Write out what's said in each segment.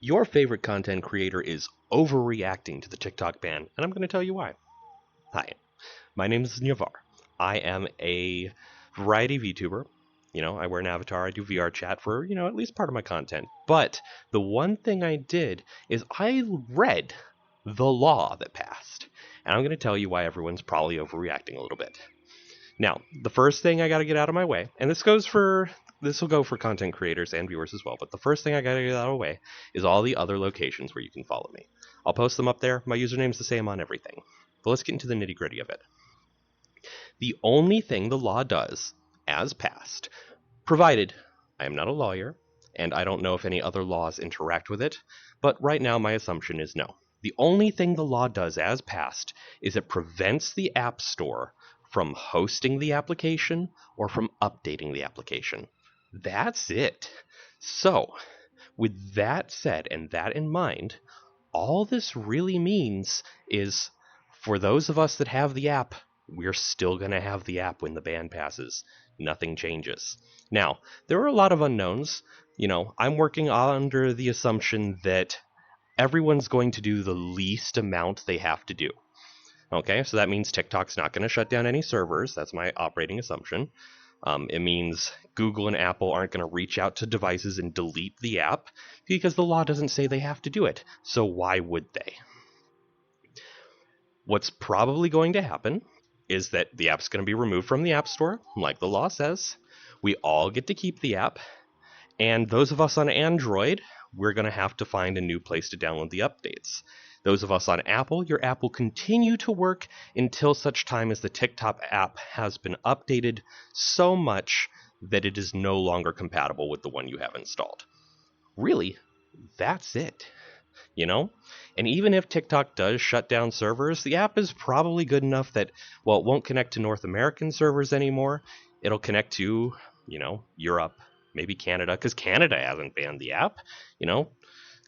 Your favorite content creator is overreacting to the TikTok ban, and I'm going to tell you why. Hi, my name is Navar. I am a variety VTuber. I wear an avatar, I do VR chat for, at least part of my content. But the one thing I did is I read the law that passed. And I'm going to tell you why everyone's probably overreacting a little bit. Now, the first thing I got to get out of my way, and this will go for content creators and viewers as well, but the first thing I got to get out of the way is all the other locations where you can follow me. I'll post them up there. My username's the same on everything. But let's get into the nitty-gritty of it. The only thing the law does, as passed, provided I am not a lawyer, and I don't know if any other laws interact with it, but right now my assumption is no. The only thing the law does as passed is it prevents the App Store from hosting the application or from updating the application. That's it. So, with that said and that in mind, all this really means is for those of us that have the app, we're still going to have the app when the ban passes. Nothing changes. Now, there are a lot of unknowns. I'm working under the assumption that everyone's going to do the least amount they have to do. Okay, so that means TikTok's not going to shut down any servers. That's my operating assumption. It means Google and Apple aren't going to reach out to devices and delete the app because the law doesn't say they have to do it. So why would they? What's probably going to happen is that the app's going to be removed from the App Store, like the law says. We all get to keep the app. And those of us on Android, we're going to have to find a new place to download the updates. Those of us on Apple, your app will continue to work until such time as the TikTok app has been updated so much that it is no longer compatible with the one you have installed. Really, that's it. And even if TikTok does shut down servers, the app is probably good enough that, it won't connect to North American servers anymore. It'll connect to, Europe, maybe Canada, because Canada hasn't banned the app.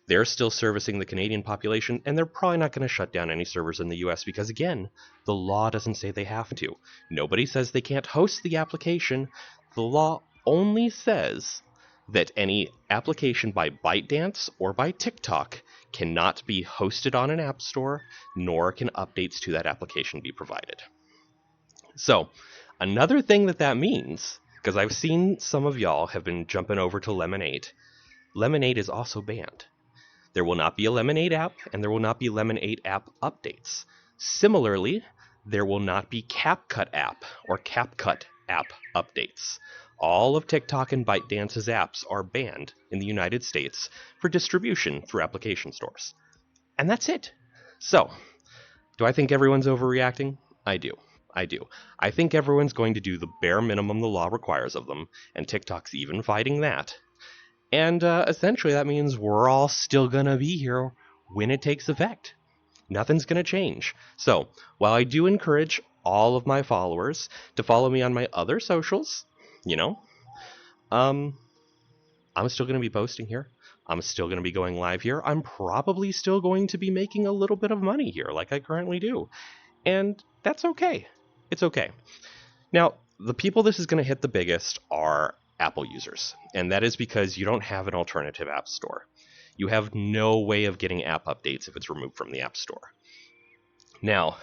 They're still servicing the Canadian population, and they're probably not going to shut down any servers in the US because, again, the law doesn't say they have to. Nobody says they can't host the application. The law only says that any application by ByteDance or by TikTok cannot be hosted on an app store, nor can updates to that application be provided. So, another thing that means, because I've seen some of y'all have been jumping over to Lemonade, Lemonade is also banned. There will not be a Lemonade app, and there will not be Lemonade app updates. Similarly, there will not be CapCut app or CapCut app updates. All of TikTok and ByteDance's apps are banned in the United States for distribution through application stores. And that's it. So, do I think everyone's overreacting? I do. I think everyone's going to do the bare minimum the law requires of them, and TikTok's even fighting that. And essentially that means we're all still going to be here when it takes effect. Nothing's going to change. So, while I do encourage all of my followers to follow me on my other socials, I'm still going to be posting here. I'm still going to be going live here. I'm probably still going to be making a little bit of money here like I currently do. And that's okay. It's okay. Now, the people this is going to hit the biggest are Apple users, and that is because you don't have an alternative app store. You have no way of getting app updates if it's removed from the App Store. Now,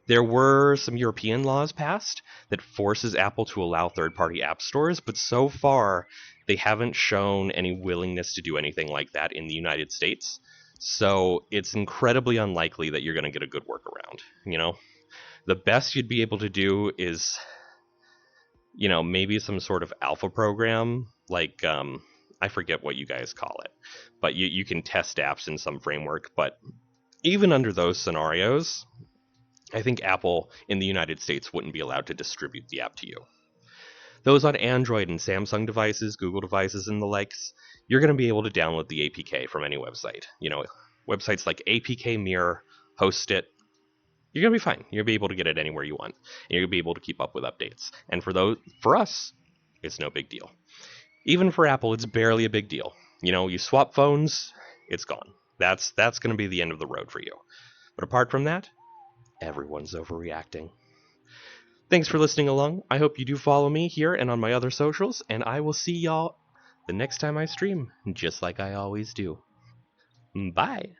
there were some European laws passed that forces Apple to allow third-party app stores, but so far they haven't shown any willingness to do anything like that in the United States. So it's incredibly unlikely that you're going to get a good workaround. The best you'd be able to do is maybe some sort of alpha program, like, I forget what you guys call it, but you can test apps in some framework. But even under those scenarios, I think Apple in the United States wouldn't be allowed to distribute the app to you. Those on Android and Samsung devices, Google devices, and the likes, you're going to be able to download the APK from any website. Websites like APK Mirror, Host It. You're going to be fine. You're going to be able to get it anywhere you want. And you're going to be able to keep up with updates. And for us, it's no big deal. Even for Apple, it's barely a big deal. You swap phones, it's gone. That's going to be the end of the road for you. But apart from that, everyone's overreacting. Thanks for listening along. I hope you do follow me here and on my other socials, and I will see y'all the next time I stream, just like I always do. Bye.